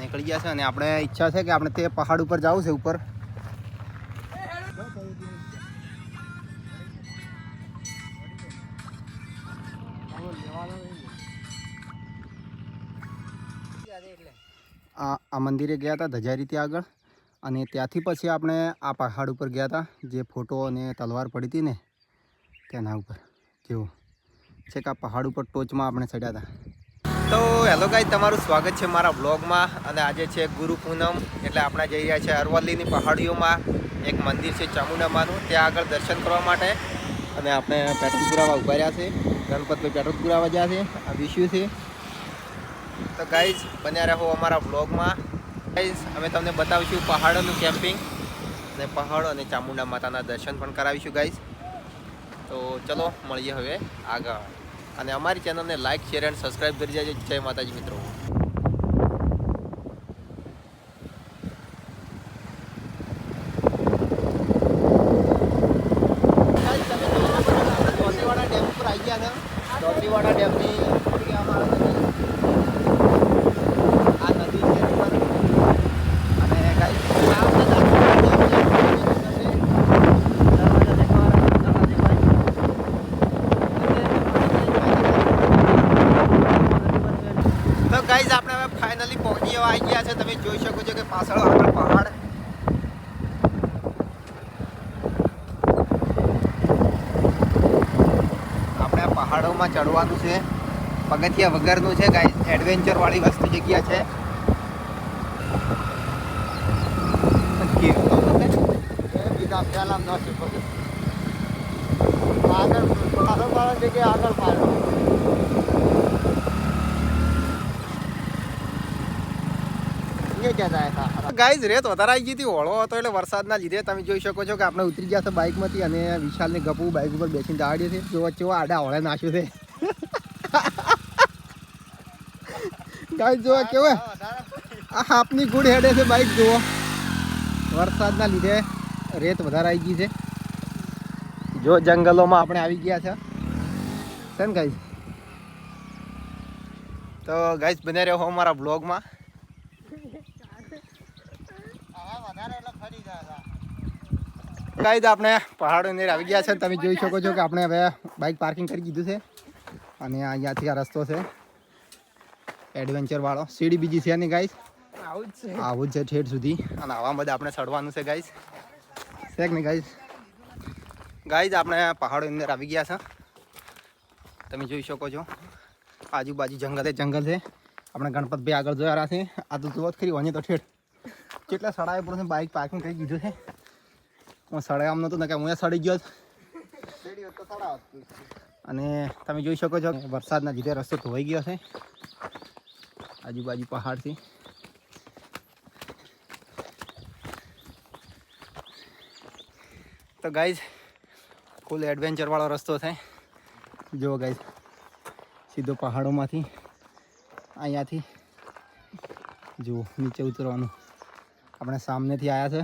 નીકળી ગયા છે અને આપણે ઈચ્છા છે કે આપણે તે પહાડ ઉપર જવું છે ઉપર. આ મંદિરે ગયા હતા ધજારી ત્યાં આગળ અને ત્યાંથી પછી આપણે આ પહાડ ઉપર ગયા હતા જે ફોટો અને તલવાર પડી હતી ને તેના ઉપર જેવો છે કે આ પહાડ ઉપર ટોચમાં આપણે ચડ્યા હતા. તો હેલો ગાઈઝ, તમારું સ્વાગત છે મારા બ્લોગમાં. અને આજે છે ગુરુ પૂનમ એટલે આપણે જઈ રહ્યા છીએ અરવલ્લીની પહાડીઓમાં એક મંદિર છે ચામુંડામાનું, ત્યાં આગળ દર્શન કરવા માટે. અને આપણે પેટ્રોલ પુરાવા ઉભા રહ્યા છે, ગણપતભાઈ પેટ્રોલ પુરાવા જ્યાં છે આ વિશ્યુ છે. તો ગાઈઝ બન્યા રહો અમારા બ્લોગમાં. ગાઈઝ અમે તમને બતાવીશું પહાડોનું કેમ્પિંગ અને પહાડો અને ચામુંડા માતાના દર્શન પણ કરાવીશું ગાઈઝ. તો ચલો મળીએ હવે આગળ. અને અમારી ચેનલને લાઇક, શેર એન્ડ સબસ્ક્રાઈબ કરી દેજો. જય માતાજી મિત્રો. ચોટીવાડા ડેમ ઉપર આવી ગયા છે. ચોટીવાડા ડેમની આ નદી છે અને ગાઈઝ આપણે હવે ફાઇનલી પહોંચી આવી ગયા છે. તમે જોઈ શકો છો કે પાછળ આગળ પહાડ. આપણે આ પહાડોમાં ચડવાનું છે, પગથિયા વગરનું છે ગાઈઝ, એડવેન્ચર વાળી વસ્તુ જગ્યા છે. ગાઈઝ રેત વધારે આવી ગઈ હતી, હોળો હતો એટલે વરસાદના લીધે તમે જોઈ શકો છો કે આપણે ઉતરી ગયા છે બાઇકમાંથી અને વિશાલ ને ગપુ બાઇક ઉપર બેસીને દાડીએ છે. જો વચ્ચે આડા હોળે નાખ્યું છે ગાઈઝ. જો કેવો આ હાપની ગુડ હેડે છે બાઇક. જુઓ વરસાદના લીધે રેત વધારે આવી ગઈ છે. જો જંગલોમાં આપણે આવી ગયા છે ને ગાઈઝ. તો ગાઈઝ બને રહ્યો અમારા બ્લોગમાં. ગાઈઝ આપણે પહાડો અંદર આવી ગયા છે. તમે જોઈ શકો છો કે આપણે હવે બાઇક પાર્કિંગ કરી દીધું છે અને અહીંયાથી આ રસ્તો છે એડવેન્ચર વાળો. સીડી બીજી છે નહીં ગાઈઝ, આવું જ છે ઠેઠ સુધી. અને આવા બધા આપણે ચડવાનું છે ગાઈઝ, છે કે નહીં ગાઈઝ. ગાઈઝ આપણે પહાડો અંદર આવી ગયા છે. તમે જોઈ શકો છો આજુબાજુ જંગલ છે. આપણે ગણપતભાઈ આગળ જોયા છે. આ તો જોત ખરી વણી તો ઠેઠ કેટલા સડાય પડે છે. બાઇક પાર્કિંગ કરી દીધું છે. હું સડાય આમ નહોતું ને કે હું સડી ગયો અને તમે જોઈ શકો છો વરસાદના લીધે રસ્તો ધોવાઈ ગયો છે. આજુબાજુ પહાડથી તો ગાઈઝ ફૂલ એડવેન્ચર વાળો રસ્તો છે. જુઓ ગાઈઝ સીધો પહાડોમાંથી અહીંયાથી જુઓ નીચે ઉતરવાનું. આપણે સામનેથી આવ્યા છે.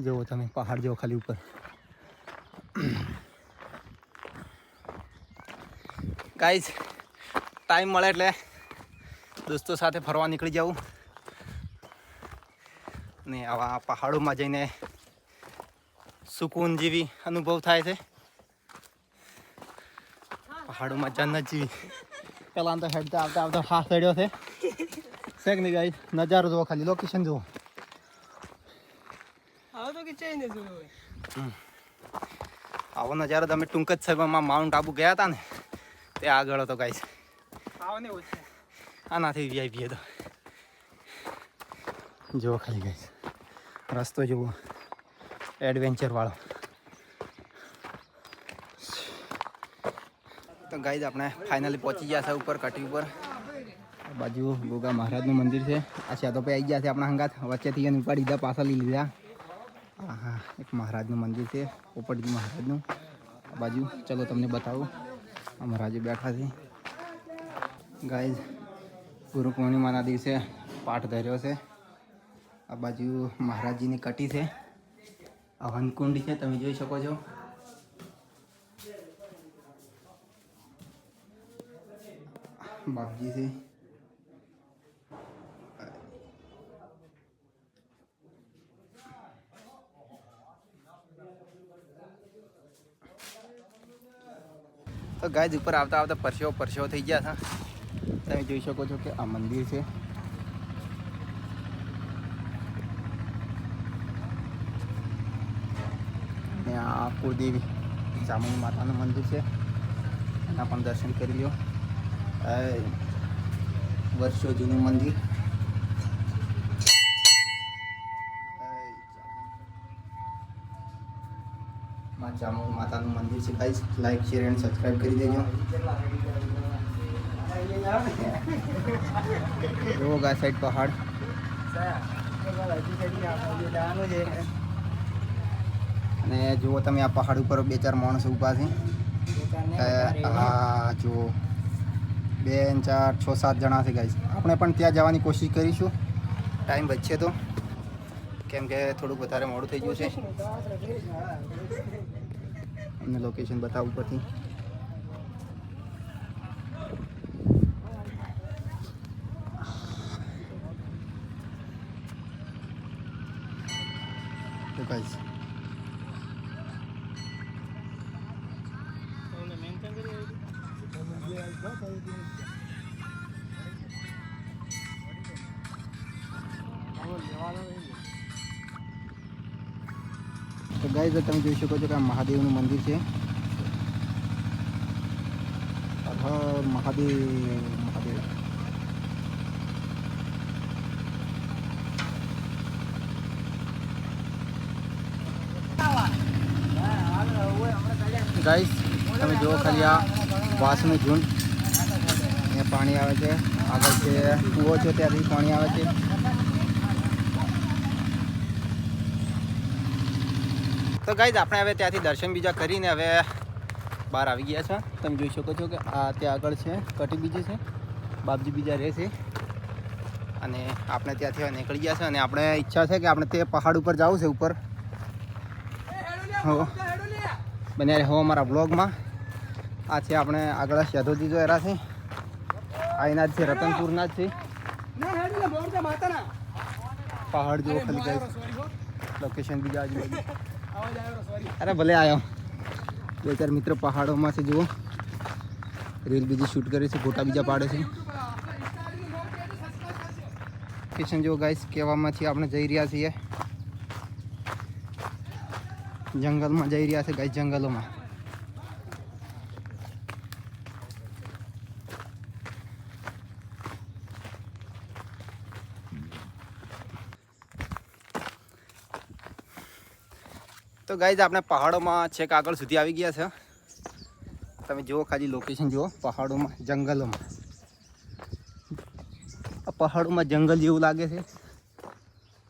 જુઓ તમે પહાડ જુઓ ખાલી ઉપર. ગાઈઝ ટાઈમ મળે એટલે દોસ્તો સાથે ફરવા નીકળી જવું અને આવા પહાડોમાં જઈને સુકૂન જેવી અનુભવ થાય છે. પહાડોમાં જન્નત જેવી. પેલા તો હેડતા આવતા હાથ ચડ્યો છે કે નહીં ગાઈઝ. નજારો જુઓ ખાલી, લોકેશન જુઓ. આવો નજારો તમે ટૂંક જ સમયમાં માઉન્ટ આબુ ગયા હતા ને તે આગળ હતો ગાઈઝ. આનાથી વીઆઈપી હતો. જુઓ ખાલી ગાઈઝ રસ્તો જુઓ એડવેન્ચર વાળો. તો ગાઈઝ આપણે ફાઇનલી પહોંચી ગયા છે ઉપર કટી ઉપર. બાજુ ગોગા મહારાજનું મંદિર છે. આ તો આવી ગયા છે આપણા હંગાત. વચ્ચેથી એને ઉપાડી દીધા, પાછા લઈ લીધા. હા એક મહારાજનું મંદિર છે, પોપટજી મહારાજનું. આ બાજુ ચલો તમને બતાવું. આ મહારાજો બેઠા છે ગાઈઝ. ગુરુ પૂર્ણિમાના દિવસે પાઠ ધર્યો છે. આ બાજુ મહારાજજીની કટી છે. આ હનકુંડ છે, તમે જોઈ શકો છો. બાપજી છે. તો ગાઈઝ ઉપર આવતા આવતા પરસેવો થઈ ગયા છે. તમે જોઈ શકો છો કે આ મંદિર છે. અને આ કુળદેવી ચામુંડી માતાનું મંદિર છે, એના પણ દર્શન કરી લ્યો. વર્ષો જૂનું મંદિર. ચામુંડી માતાનું મંદિર છે guys. Like share and subscribe કરી દેજો. જો ગા સાઈડ પહાડ. અને જુઓ તમે આ પહાડ ઉપર 2-4 માણસો ઊભા છે. હા જુઓ 2, 4, 6, 7 જણા છે ગાઈસ. આપણે પણ ત્યાં જવાની કોશિશ કરીશું, ટાઈમ બચશે તો, કેમ કે થોડુંક વધારે મોડું થઈ ગયું છે. અમને લોકેશન બતાવવું પડતી. તો ગાઈસ તો ગાઈસ તમે જોઈ શકો છો કે આ મહાદેવનું મંદિર છે. મહાદેવ મહાદેવ. ગાઈસ તમે જુઓ ખાલી આ વાંસનું ઝુંડ. અહીંયા પાણી આવે છે, આગળ છે કૂવો છે, ત્યાંથી પાણી આવે છે. તો ગાઈસ આપણે હવે ત્યાંથી દર્શન બીજા કરીને હવે બહાર આવી ગયા છે. તમે જોઈ શકો છો કે આ ત્યાં આગળ છે કટી બીજી છે, બાપજી બીજા રહે છે. અને આપણે ત્યાંથી હવે નીકળી ગયા છે. અને આપણે ઈચ્છા છે કે આપણે તે પહાડ ઉપર જવું છે ઉપર. હો બન્યા હો અમારા બ્લોગમાં. આ છે આપણે આગળ શેધોજી જોયેલા છે, આ એના જ છે, રતનપુરના જ છે પહાડ. જેવો ખાલી ગાઈસ લોકેશન બીજા આજુબાજુ. અરે ભલે આવ્યો 2-4 મિત્ર પહાડોમાં છે. જુઓ રીલ બીજી શૂટ કરે છે, ફોટા બીજા પાડે છે. લોકેશન જો ગાઈસ કહેવામાં છે આપણે જઈ રહ્યા છીએ જંગલમાં, જઈ રહ્યા છે ગાઈસ જંગલોમાં. તો ગાઈઝ આપણે પહાડોમાં છેક આગળ સુધી આવી ગયા છે. તમે જુઓ ખાલી લોકેશન જુઓ, પહાડોમાં જંગલોમાં. આ પહાડોમાં જંગલ જેવું લાગે છે.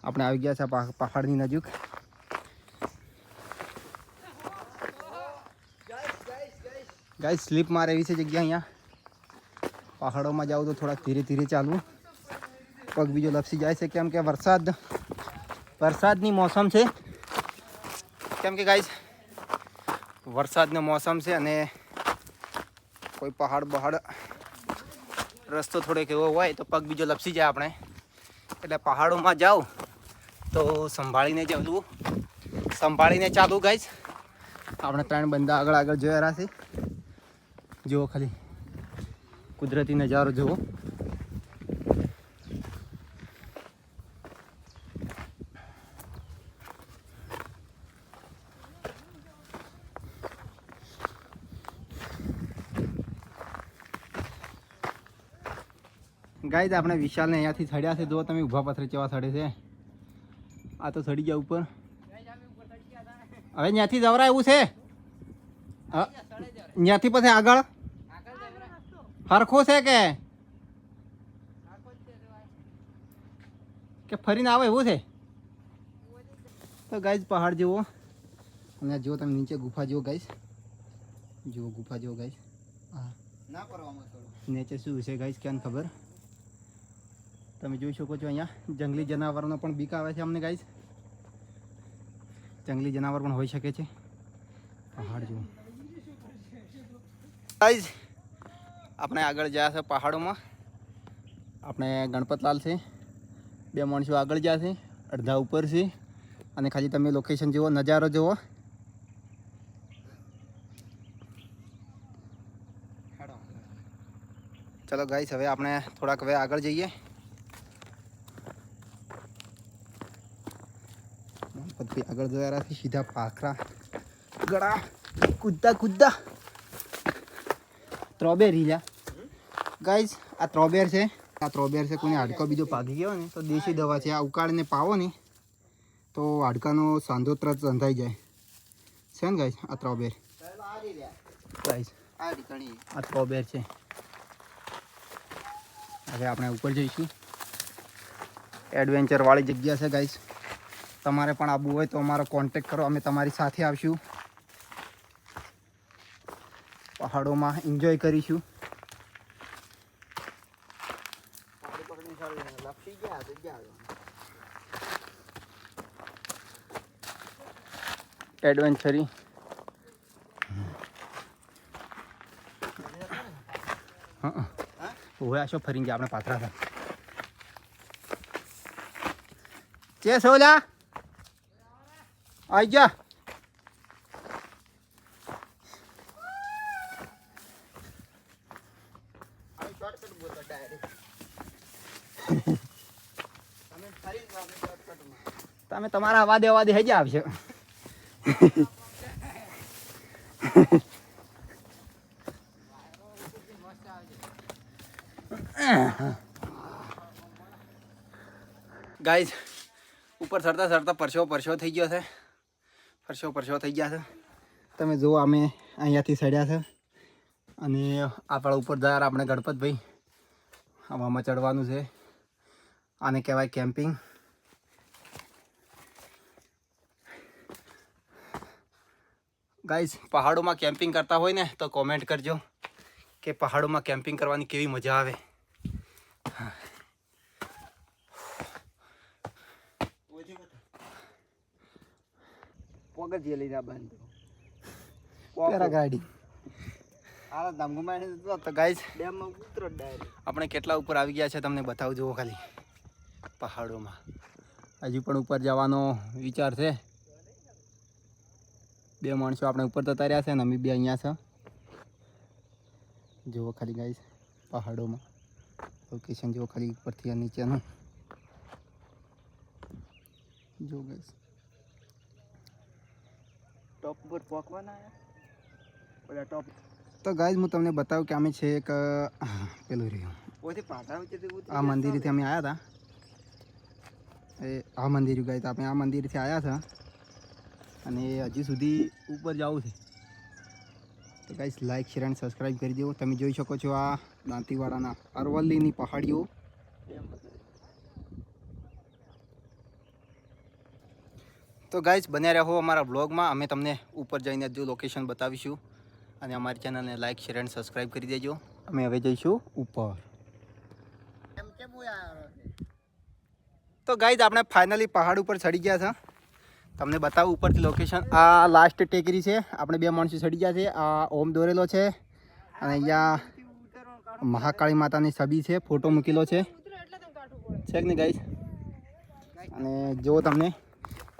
આપણે આવી ગયા છે પહાડની નજીક. ગાઈઝ સ્લીપ મારે એવી છે જગ્યા અહીંયા. પહાડોમાં જાઓ તો થોડાક ધીરે ધીરે ચાલવું, પગ બીજો લપસી જાય છે, કેમ કે વરસાદની મોસમ છે. કેમ કે ગાઈઝ વરસાદનો મોસમ છે અને કોઈ પહાડ રસ્તો થોડોક એવો હોય તો પગ બીજો લપસી જાય આપણે. એટલે પહાડોમાં જાઓ તો સંભાળીને ચાલવું ગાઈઝ. આપણે 3 બંદા આગળ જોયા છે. જુઓ ખાલી કુદરતી નજારો જુઓ. ગાઈઝ આપણે વિશાલને અહીંયાથી ચડ્યા છે. જો તમે ઊભા પથ્થર કેવા ચડે છે. આ તો ચડી ગયા ઉપર. હવે ત્યાંથી જવરા એવું છે, ત્યાંથી પછી આગળ હરખો છે કે ફરીને આવે એવું છે. તો ગાઈઝ પહાડ જેવો, અને જો તમે નીચે ગુફા જેવો ગાઈઝ, જુઓ ગુફા જેવો ગાઈઝ. હા ના કરવામાં નીચે શું છે ગાઈઝ ક્યાં ખબર. તમે જોઈ શકો છો અહીંયા જંગલી જનાવરનો પણ બીક આવે છે અમને ગાઈઝ. જંગલી જનાવર પણ હોઈ શકે છે. પહાડ જેવું ગાઈઝ. આપણે આગળ ગયા છે પહાડોમાં. આપણે ગણપતલાલ છે, 2 માણસો આગળ ગયા છે, અડધા ઉપર છે. અને ખાલી તમે લોકેશન જુઓ, નજારો જુઓ. ચલો ગાઈસ હવે આપણે થોડાક હવે આગળ જઈએ. પછી આગળ જતા રહ્યા સીધા પાખરા ગળા કૂદતા કૂદતા સ્ટ્રોબેરી લ્યા ગાઈસ. આ સ્ટ્રોબેર છે, આ સ્ટ્રોબેર છે. કોઈને હાડકો બીજો પાકી ગયો ને તો દેશી દવા છે. આ ઉકાળીને પાવો ને તો હાડકાનો સાંધો તરત રંધાઈ જાય છે ને ગાઈસ. આ સ્ટ્રોબેર ગાઈસ, આ સ્ટ્રોબેર છે. હવે આપણે ઉપર જઈશું. એડવેન્ચર વાળી જગ્યા છે ગાઈસ. તમારે પણ આવવું હોય તો અમારો કોન્ટેક કરો, અમે તમારી સાથે આવશું. પહાડોમાં એન્જોય કરીશું. એડવેન્ચરી હા ઓયા શો ફરીને ગયા આપણે પાથરા હતા. ચે સોલા આઈ જા. તમે તમારા વાદે હજી આવશો. ગાઈઝ ઉપર ચડતા ચડતા પરસો થઈ ગયો છે. પરસો થઈ ગયા છે. તમે જુઓ અમે અહીંયાથી ચડ્યા છે અને આપણા ઉપર જયારે આપણે ગણપતભાઈ હવામાં ચડવાનું છે. આને કહેવાય કેમ્પિંગ. ગાઈઝ પહાડોમાં કેમ્પિંગ કરતા હોય ને તો કોમેન્ટ કરજો કે પહાડોમાં કેમ્પિંગ કરવાની કેવી મજા આવે. આપણે કેટલા ઉપર આવી ગયા છે તમને બતાવું જુઓ ખાલી. પહાડોમાં હજુ પણ ઉપર જવાનો વિચાર છે. 2 માણસો આપણે ઉપર જતા રહ્યા છે ને અમે 2 અહીંયા છે. જુઓ ખાલી ગાઈસ પહાડોમાં લોકેશન જુઓ ખાલી ઉપરથી નીચેનું જો ગાઈસ. ટોપ પર પહોંચવાના પેલા ટોપ. તો ગાઈસ હું તમને બતાવું કે અમે છે એક પેલું રહ્યું આ મંદિરથી અમે આવ્યા હતા. એ આ મંદિર ગાઈસ આપણે આ મંદિરથી આવ્યા હતા અને હજી સુધી ઉપર જવું છે. તો ગાઈસ લાઈક શેર અને સબસ્ક્રાઈબ કરી દો. તમે જોઈ શકો છો આ દાંતીવાડાના અરવલ્લીની પહાડીઓ. તો ગાઈસ બન્યા રહો અમારા બ્લોગમાં. અમે તમને ઉપર જઈને જો લોકેશન બતાવીશું અને અમારી ચેનલને લાઈક શેર અને સબસ્ક્રાઈબ કરી દેજો. અમે હવે જઈશું ઉપર. તો ગાઈસ આપણે ફાઇનલી પહાડ ઉપર ચડી ગયા છે. તમને બતાવું ઉપરથી લોકેશન. આ લાસ્ટ ટેકરી છે. આપણે 2 માણસો ચડી ગયા છે. આ ઓમ દોરેલો છે અને અહીંયા મહાકાળી માતાની છબી છે. ફોટો મૂકેલો છે કે નહીં ગાઈસ. અને જો તમને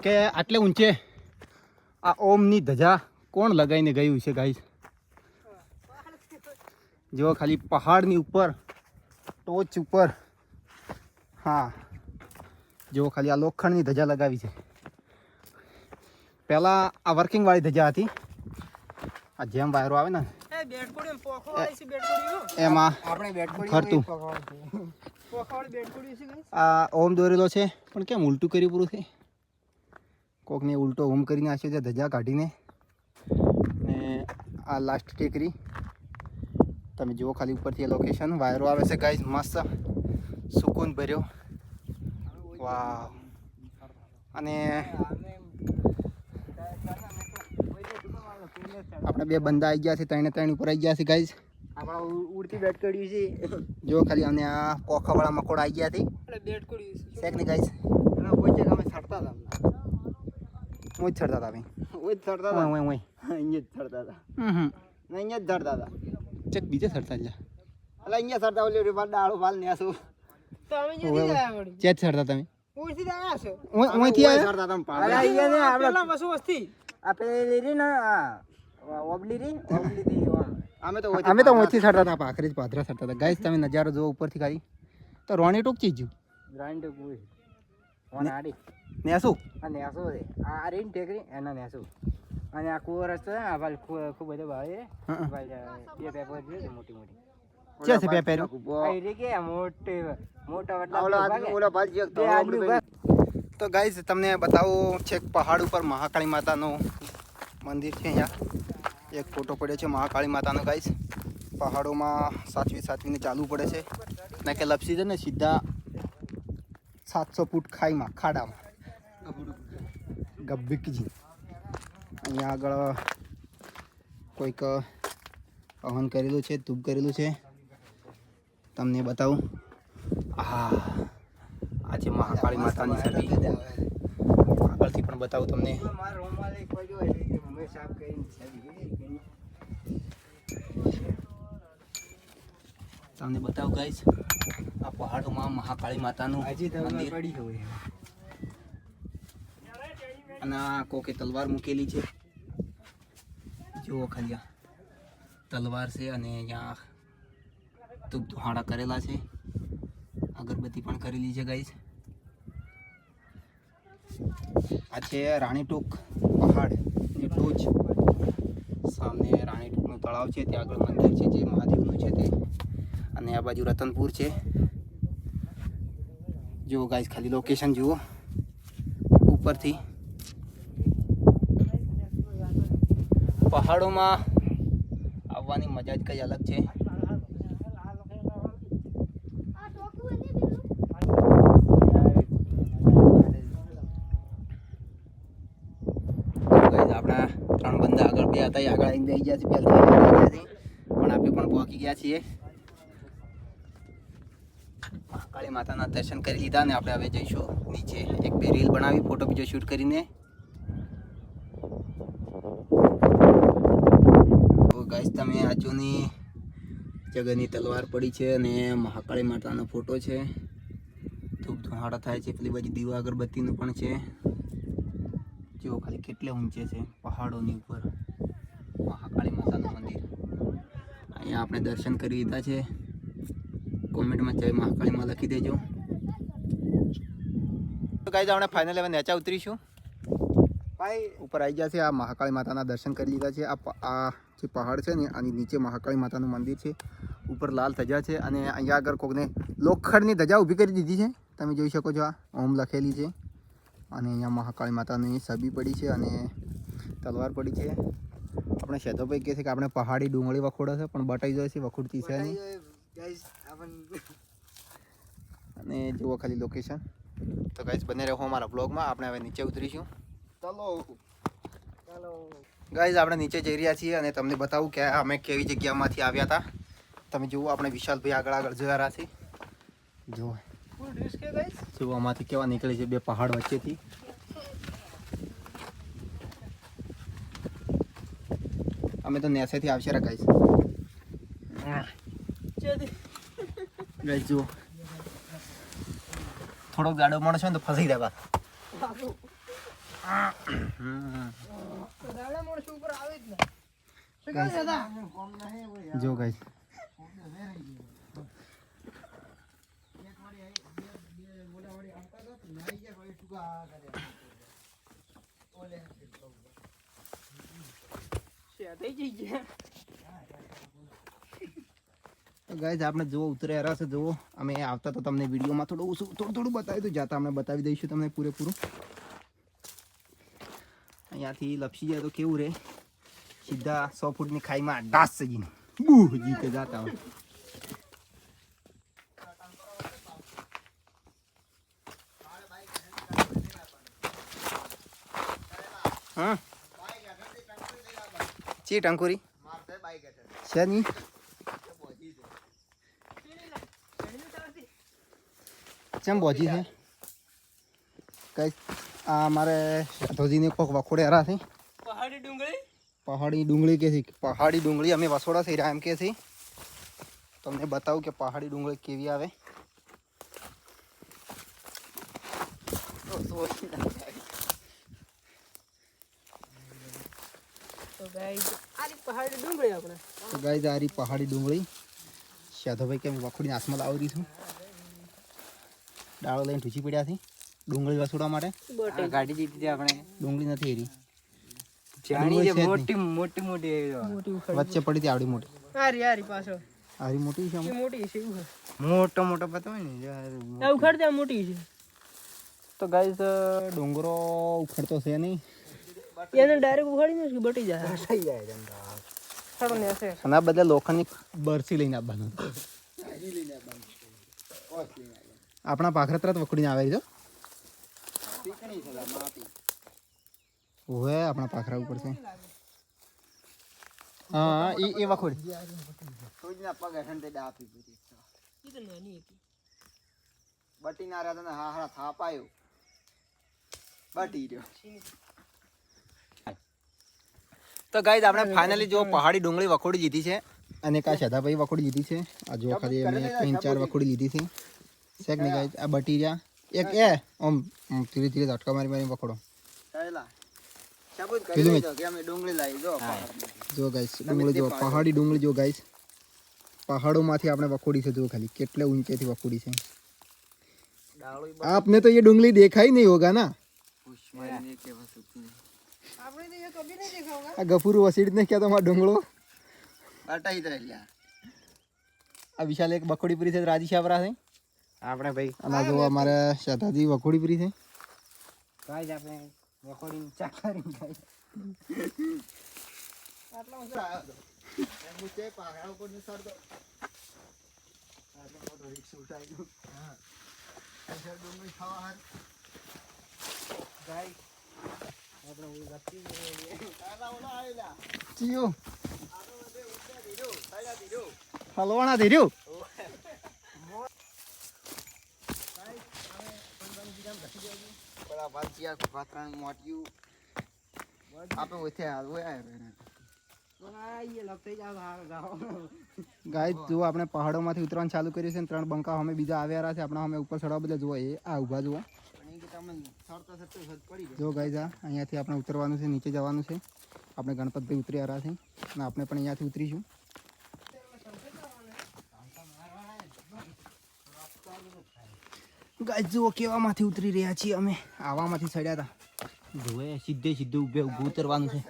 કે આટલે ઊંચે આ ઓમની ધજા કોણ લગાવીને ગયું છે ગાઈસ. જો ખાલી પહાડની ઉપર ટોચ ઉપર હા જો ખાલી આ લોખંડની ધજા લગાવી છે. પહેલાં આ વર્કિંગ વાળી ધજા હતી. આ જેમ વાયરો આવે ને એમાં ફરતું આ ઓમ દોરેલો છે પણ કેમ ઉલટું કર્યું પૂરું છે. કોકને ઉલટો ઓમ કરીને આપ્યો છે ધજા કાઢીને. ને આ લાસ્ટ ટેકરી તમે જુઓ ખાલી ઉપરથી લોકેશન. વાયરો આવે છે ગાઈસ મસ્ત સુકૂન ભર્યો. વાહ. અને આપણે 2 બંદા આવી ગયા છે. 3 ઉપર આવી ગયા છે ગાઈસ. આપણે ઉડતી બેટ કર્યું છે. જો ખાલી અમને આ પોખાવાળા મકોડ આવી ગયા હતી બેટ કર્યું છે ને ગાઈસ. ઓય છે અમે છડતા હતા. ઓય છડતા હતા અમે. ઓય છડતા હતા. ઓય અહીંયા જ છડતા હતા. અહીંયા જ ધરતા હતા. ચેક બીજે છડતા જા. અલા અહીંયા છડતા ઓલે રે ડાળો વાલ ને આસો. તમે જે આયા વળી. ચેક છડતા તમે. ઓયથી આયા છો. ઓયથી આયા છડતા તમે પાડે. અહીંયા ને આપણે પેલા મસુ વસ્તી. આ પેલી રી ને આ ઓબલી રી ઓબલી થી અમે તો ઓછી ચડતા હતા, ભાખરી જ પાથરા ચડતા હતા. ગાઈસ તમે નજારો જોવો ઉપરથી ખાલી તો રોણી ટોક ચીજ રાઈન્ડ ગુઈ ઓન આડી નેસું અને નેસો રે આ રીન ટેકરી એના નેસો અને આ કુવો રસ્તો છે આ ભાઈ ખૂબ બધો ભાવે ભાઈ બે પેપર છે મોટી મોટી છે છે બે પેરો આ રે કે મોટા ઓલા ભાઈ તો ગાઈસ તમને બતાવું છેક પહાડ ઉપર મહાકાળી માતાનું મંદિર છે. અહીંયા એક ફોટો પડ્યો છે મહાકાળી માતાનો. ગાઈસ પહાડોમાં સાચવીને ચાલવું પડે છે ના કે લપસી છે ને સીધા 700 ફૂટ ખાઈમાં ખાડામાં ગબ્બીકજી. અહીંયા આગળ કોઈક હવન કરેલું છે, ધૂપ કરેલું છે. તમને બતાવું. આ છે મહાકાળી માતાની છબી. આગળથી પણ બતાવું તમને. તમને બતાવું ગાઈસ આ પહાડોમાં મહાકાળી માતાનું મંદિર અને આ કોકે તલવાર મૂકેલી છે. જુઓ ખાલી તલવાર છે અને અહીંયા ધૂપ ધુહાડા કરેલા છે, અગરબત્તી પણ કરેલી છે. ગાઈસ આ છે રાણીટોક પહાડની ટોચ સામે રાણીટોકનું તળાવ છે, ત્યાં આગળ મંદિર છે જે મહાદેવનું છે તે, અને આ બાજુ રતનપુર છે. જુઓ ગાઈસ ખાલી લોકેશન જુઓ ઉપરથી. પહાડોમાં આવવાની મજા જ કંઈ અલગ છે. આપણા 3 બંદા આગળ બે હતા, આગળ આવી ગયા છે, પણ આપણે પણ પહોંચી ગયા છીએ. કાળી માતાના દર્શન કરી લીધા ને આપણે હવે જઈશું નીચે. એક બે રીલ બનાવી, ફોટો બીજો શૂટ કરીને. તો ગાઈસ તમે આ જૂની જગરની તલવાર પડી છે અને મહાકાળી માતાનો ફોટો છે. ધૂપ ધુહાડા થાય છે, પેલી બાજુ દીવા અગરબત્તીનું પણ છે. જો ખાલી કેટલે ઊંચે છે પહાડોની ઉપર મહાકાળી માતાનું મંદિર. અહીંયા આપણે દર્શન કરી લીધા છે. કોમેન્ટમાં જય મહાકાળીમાં લખી દેજો. તો ગાઈસ આપણે ફાઇનલ હવે નેચા ઉતરીશું. ભાઈ ઉપર આવી ગયા છે. આ મહાકાળી માતાના દર્શન કરી લીધા છે. આ જે પહાડ છે ને આની નીચે મહાકાળી માતાનું મંદિર છે. ઉપર લાલ ધજા છે અને અહીંયા આગળ કોકને લોખંડની ધજા ઊભી કરી દીધી છે. તમે જોઈ શકો છો, આ ઓમ લખેલી છે અને અહીંયા મહાકાળી માતાની છબી પડી છે અને તલવાર પડી છે. આપણે શેતોભાઈ કહે છે કે આપણે પહાડી ડુંગળી વખોડે છે, પણ બટાઈ જાય છે, વખોડતી છે નહીં. અને જુઓ ખાલી લોકેશન. તો ગાઈસ બને રહો અમારા બ્લોગમાં. આપણે હવે નીચે ઉતરીશું. ચાલો ગાઈસ આપણે નીચે જઈ રહ્યા છીએ અને તમને બતાવું કે અમે કેવી જગ્યામાંથી આવ્યા હતા. તમે જુઓ આપણે વિશાલભાઈ આગળ જઈ રહ્યા છે. જુઓ જુઓ આમાંથી કેવા નીકળે છે બે પહાડ વચ્ચેથી. અમે તો નેસેથી આવશે રા ગાઈસ. ગાઈસ જુઓ થોડોક ગાડો મળશે ને તો ફસી જાય બા. જો ગાઈસ ગાઈસ આપણે જુઓ ઉતરે રહ્યા છે. જુઓ અમે આવતા તો તમને વિડીયોમાં થોડું બતાવી દઉં, જાતા અમે બતાવી દઈશું તમને પૂરેપૂરું. અહીંયાથી લપસી જાય તો કેવું રે, સીધા 100 ફૂટની ખાઈમાં ડાસ સજીને જીતે જાતા હોય. હા ચી ટંકુરી છે નહીં. ચમ બોજી છે કઈ. આ મારે ધોજીને કોક વખોડે હરા છે. પહાડી ડુંગળી કે છે. પહાડી ડુંગળી અમે વસોડા થઈ રહ્યા એમ કે છે. તમને બતાવું કે પહાડી ડુંગળી કેવી આવે. તો ગાઈસ આ પહાડી ડુંગળી આપણે તો ગાઈઝ આ રહી પહાડી ડુંગળી શાધોભાઈ કેમ વખોડીને આસમાં લાવી રહી છું ડાળો લઈને ઠૂચી પડ્યા છે ડુંગળી વસોડવા માટે આ ગાડી જીતી હતી આપણે ડુંગળી નથી એરી જાણી ડુંગળી છે છે જ મોટી મોટી મોટી એવી હોય. મોટી વચ્ચે પડી હતી આવડી મોટી હારી પાછળ આરી મોટી છે એ આમ. મોટી છે એવું મોટો મોટો પતો હોય ને આ ઉખાડ ત્યાં મોટી છે તો ગાઈઝ ડુંગરો ઉખડતો છે નહીં એને ડાયરેક્ટ ઉખાડી ને બટી જાય થઈ જાય ધંધા. સાડો ને હશે અને આ બધા લોખંડની બરસી લઈને આવવાનું આપણા પાખરા તરત વખોડીને આવે છે ઓહે આપણા પાખરા ઉપર છે હા એ વખોડ સૂજના પગ હેઠળ તે ડાપી પૂરી ઈ તો નાની હતી બટી ના રહ્યા તને હા થાપ આવ્યો બટી રહ્યો. તો ગાઈઝ આપણે ફાઇનલી જો પહાડી ડુંગળી વખોડી લીધી છે અને કા શાદાભાઈ વખોડી લીધી છે આ જો ખાલી અમે 3-4 વખોડી લીધી છે શેક ને ગાઈઝ આ બટી રહ્યા એક એ આમ ધીરે ધીરે ઝટકા મારી મારી વખોડો ચાલા સાબુત કરી કીધું દો કે અમે ડુંગળી લાવી જો જો ગાઈઝ ડુંગળી જો પહાડી ડુંગળી જો ગાઈઝ પહાડોમાંથી આપણે વખોડી છે જો ખાલી કેટલે ઊંચેથી વખોડી છે ડાળો આપને તો ये डुंगली देखा ही नहीं होगा ना પુષ્માને કે વસ્તુ આપણે તો એ કભી નહીં દેખા હોગા આ ગફુરુ વસીડ ને ક્યાં તમારો ડુંગળો અટાઈ રહ્યા આ વિશાલ એક બખોડી પૂરી છે રાજી શાવરા છે આપણે ભાઈ અને આ જો અમારે શાદાજી વખોડી પૂરી છે કાઈ જ આપણે વખોડીને ચાકરી જાય આટલા મુચે પાઘડા ઉપર ને સર દો આટલો મોટો રિક્ષ ઉઠાઈ ગયો હા અસર ડુંગળી ખાવા હાર ગાય આપણે ઓલી ગત્તી કાલા ઓલા આવેલા ચિયો આનો બધે ઉડ્યા દીધો સાયા દીધો હલવાણા થઈ રહ્યું બડા વાંચિયા પાત્રાનું મોટિયું આપણે ઓથે હોય આઈએ લપટાઈ જાવ હાર જાવ ગાઈસ જો આપણે પહાડોમાંથી ઉતરવાનું ચાલુ કર્યું છે અને 3 બંકા અમે બીજા આવ્યા રહ્યા છે આપણા અમે ઉપર ચડવા બદલે જુઓ એ આ ઊભા જુઓ જો ગાઈસ આ અહીંયાથી આપણે ઉતરવાનું છે નીચે જવાનું છે આપણે ગણપતભાઈ ઉતરી રહ્યા છે અને આપણે પણ અહીંયાથી ઉતરીશું ગાઈસ જુઓ કેવામાંથી ઉતરી રહ્યા છીએ અમે આવામાંથી ચડ્યા હતા જોએ સીધે સીધું ઊભું ઉતરવાનું છે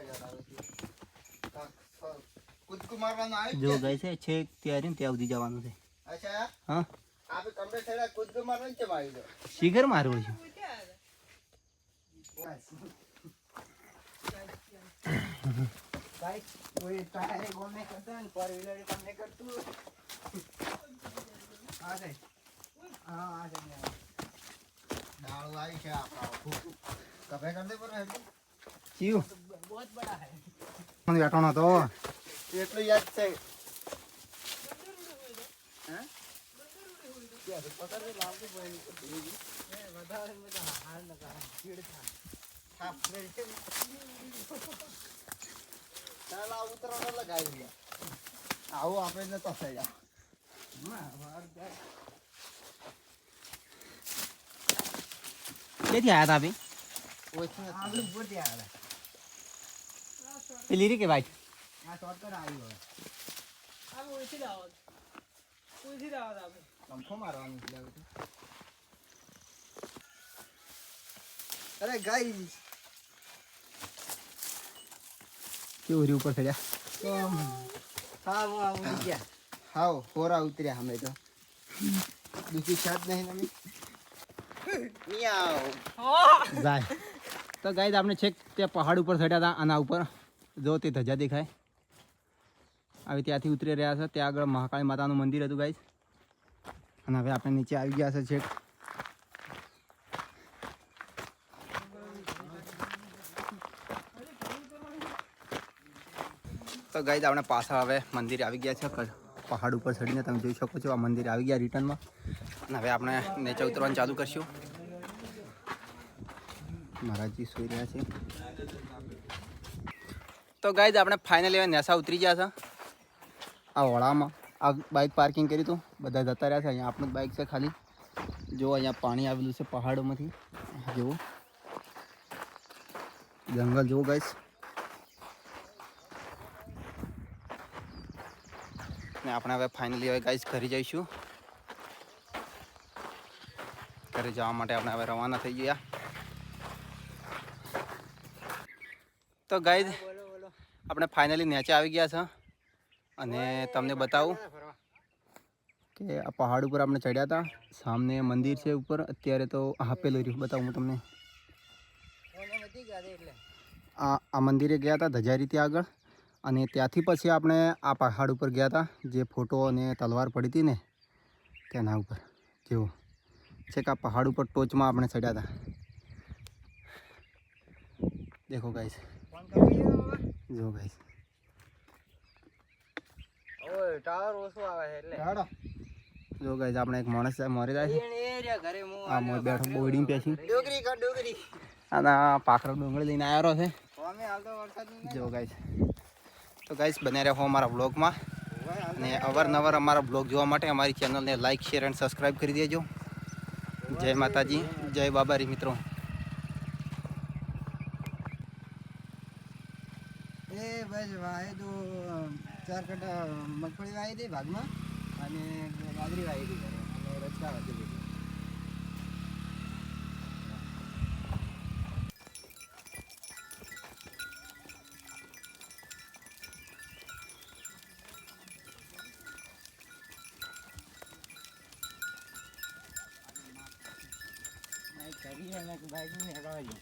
કૂદકું મારવાનું આવ્યું જો ગાઈસ છે ત્યારે ને ત્યાં સુધી જવાનું છે અચ્છા હા આપણે કમરે થડા કૂદકું મારવાનું કેમ આવી દો શીખર મારવું છે ગાઈસ કોઈ ટાયર ગોમે કરતા ને પર વ્હીલર તમને કરતું આ જાય હા આ જાય ડાળો આવી છે આપણા કભે કર દે પર હે ચીયું બહુત બડા હે મને બેઠો તો એટલું યાદ છે હે યાર પકડ દે લાવવું પડે વધારે મજા હાર નકા ચીડ થા થાપ રે ચાલા ઉતરવાનો લગાવી દે આવો આપણે ન તો થઈ જા ક્યાંથી આવ્યા હતા ભાઈ ઓછું આપણે બોટી આવ્યા પેલી રી કે ભાઈ આ શોર્ટકટ આવ્યું હવે આ ઓછી દાવત આપણે પંખો મારવાનું છે હવે તો. અરે ગાઈસ કેવું રહ્યું ઉપર ચડ્યા હા વાહ ઉડી ગયા હાવ હોરા ઉતર્યા અમે તો બીજી શાદ નહીં અમે મિયાવ જાય તો ગાઈસ આપણે છેક તે પહાડ ઉપર ચડ્યા હતા આના ઉપર જો તે ધજા દેખાય હવે ત્યાંથી ઉતરી રહ્યા છે ત્યાં આગળ મહાકાળી માતાનું મંદિર હતું ગાઈસ અને હવે આપણે નીચે આવી ગયા છે છેક તો ગાઈસ આપણે પાછા હવે મંદિરે આવી ગયા છે પહાડ ઉપર ચડીને તમે જોઈ શકો છો આ મંદિર આવી ગયા રિટર્નમાં અને હવે આપણે નીચે ઉતરવાનું ચાલુ કરશું મહારાજજી સુઈ રહ્યા છે તો ગાઈસ આપણે ફાઇનલી હવે નેસા ઉતરી ગયા છે આ વડામાં આ બાઇક પાર્કિંગ કર્યું હતું બધા જતા રહ્યા છે અહીંયા આપણું જ બાઇક છે ખાલી જો અહીંયા પાણી આવેલું છે પહાડોમાંથી જુઓ જંગલ જુઓ ગાઈસ ને આપણે હવે ફાઇનલી હવે ગાઈસ ઘરે જઈશું. ઘરે જવા માટે આપણે હવે રવાના થઈ ગયા. તો ગાઈસ આપણે ફાઇનલી નીચે આવી ગયા છે અને તમને બતાવું કે આ પહાડ ઉપર આપણે ચડ્યા હતા. સામને મંદિર છે ઉપર. અત્યારે તો આપેલું રહ્યું બતાવું હું તમને. આ મંદિરે ગયા હતા ધજારીથી આગળ અને ત્યાંથી પછી આપણે આ પહાડ ઉપર ગયા હતા જે ફોટો અને તલવાર પડી હતી ને તેના ઉપર. જેવું છે કે આ પહાડ ઉપર ટોચમાં આપણે ચડ્યા હતા. દેખો ગાઈસ, જો ગાઈસ ઓય ટાવર ઓછો આવે છે એટલે હાડો જો ગાઈસ આપણે એક માણસ મરી જાય છે. એરિયા ઘરે હું આ મોર બેઠો બોડીમાં પેસી ડોગરી અને આ પાખરો ડુંગળી લઈને આવ્યો છે. અમે હાલ તો વરસાદ નહીં જો ગાઈસ, તો ગાઈસ બન્યા રહો અમારા બ્લોગમાં અને અવારનવાર અમારા બ્લોગ જોવા માટે અમારી ચેનલને લાઇક શેર અને સબસ્ક્રાઈબ કરી દેજો. જય માતાજી, જય બાબારી મિત્રો. એ બસ વાય તો 4 કટા મગફળી વાવી હતી ભાગમાં અને બાજરી વાવી હતી ઘરે અને રચકા હતી બધી. બાઈક કરી અને બાઈક ને હગાવી